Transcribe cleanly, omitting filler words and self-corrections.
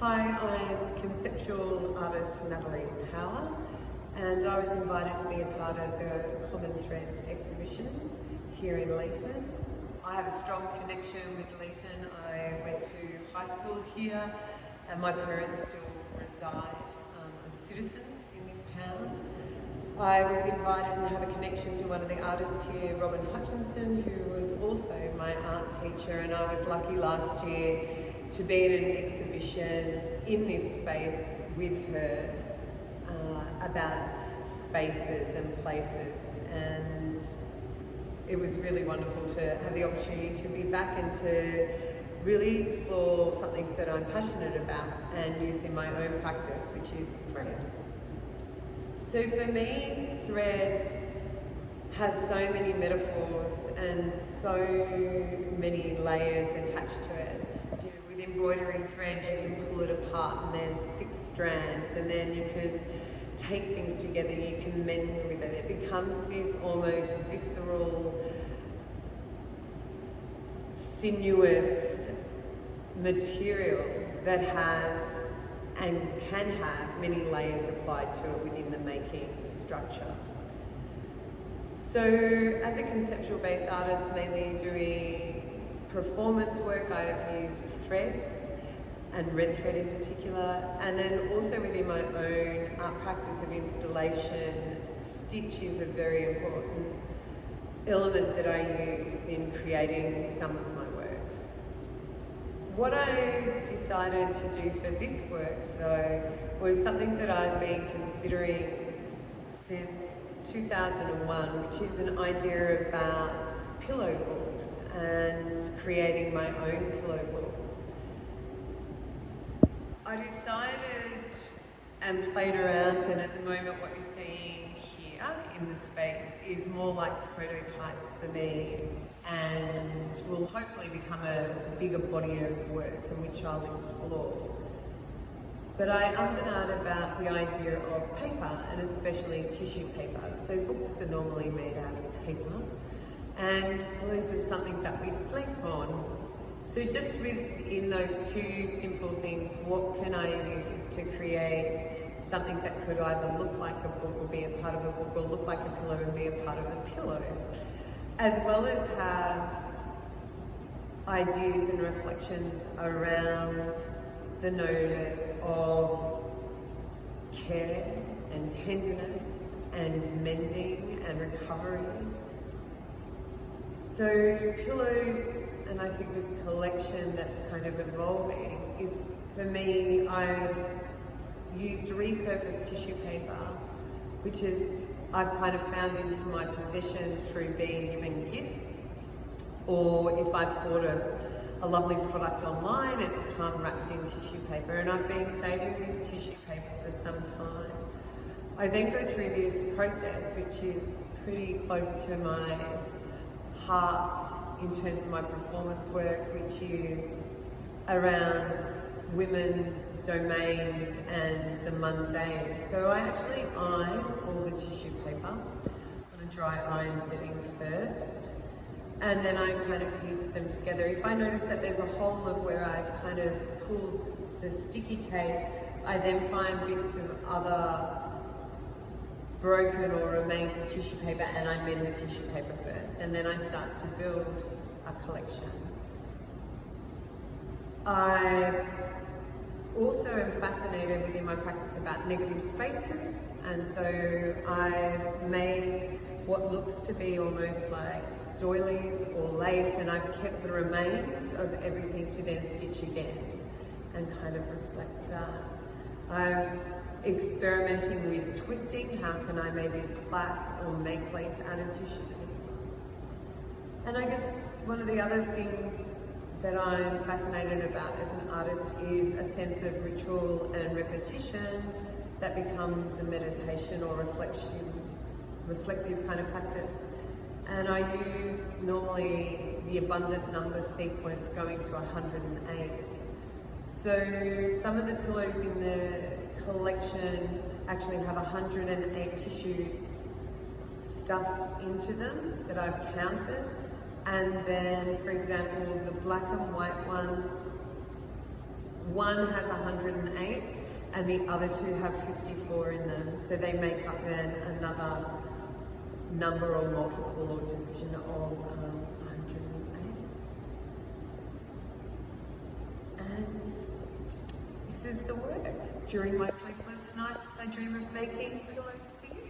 Hi, I'm conceptual artist Natalie Power, and I was invited to be a part of the Common Threads exhibition here in Leeton. I have a strong connection with Leeton. I went to high school here, and my parents still reside as citizens in this town. I was invited and have a connection to one of the artists here, Robin Hutchinson, who was also my art teacher, and I was lucky last year to be at an exhibition in this space with her about spaces and places, and it was really wonderful to have the opportunity to be back and to really explore something that I'm passionate about and use in my own practice, which is thread. So for me, thread has so many metaphors and so many layers attached to it. With embroidery thread, you can pull it apart and there's 6 strands, and then you can take things together, you can mend with it. It becomes this almost visceral, sinuous material that has and can have many layers applied to it within the making structure. So as a conceptual based artist, mainly doing performance work, I've used threads and red thread in particular, and then also within my own art practice of installation, stitch is a very important element that I use in creating some of my works. What I decided to do for this work though was something that I've been considering since 2001, which is an idea about pillow books and creating my own pillow books. I decided and played around, and at the moment what you're seeing here in the space is more like prototypes for me, and will hopefully become a bigger body of work in which I'll explore. But I ummed and ahed about the idea of paper, and especially tissue paper. So books are normally made out of paper, and pillows is something that we sleep on. So just within those 2 simple things, what can I use to create something that could either look like a book or be a part of a book, or look like a pillow and be a part of a pillow, as well as have ideas and reflections around the notice of care and tenderness and mending and recovery. So pillows, and I think this collection that's kind of evolving, is, for me, I've used repurposed tissue paper, which is I've kind of found into my possession through being given gifts, or if I've bought a lovely product online, it's come wrapped in tissue paper, and I've been saving this tissue paper for some time. I then go through this process, which is pretty close to my heart in terms of my performance work, which is around women's domains and the mundane. So I actually iron all the tissue paper on a dry iron setting first, and then I kind of piece them together. If I notice that there's a hole of where I've kind of pulled the sticky tape, I then find bits of other broken or remains of tissue paper, and I mend the tissue paper first, and then I start to build a collection. I also am fascinated within my practice about negative spaces, and so I've made what looks to be almost like doilies or lace, and I've kept the remains of everything to then stitch again and kind of reflect that. I've experimenting with twisting, how can I maybe plait or make lace out of tissue paper. And I guess one of the other things that I'm fascinated about as an artist is a sense of ritual and repetition that becomes a meditation or reflective kind of practice. And I use normally the abundant number sequence going to 108. So some of the pillows in the collection actually have 108 tissues stuffed into them that I've counted. And then, for example, the black and white ones One has 108 and the other two have 54 in them. So they make up then another number or multiple or division of 108. And this is the work. During my sleepless nights, I dream of making pillows for you.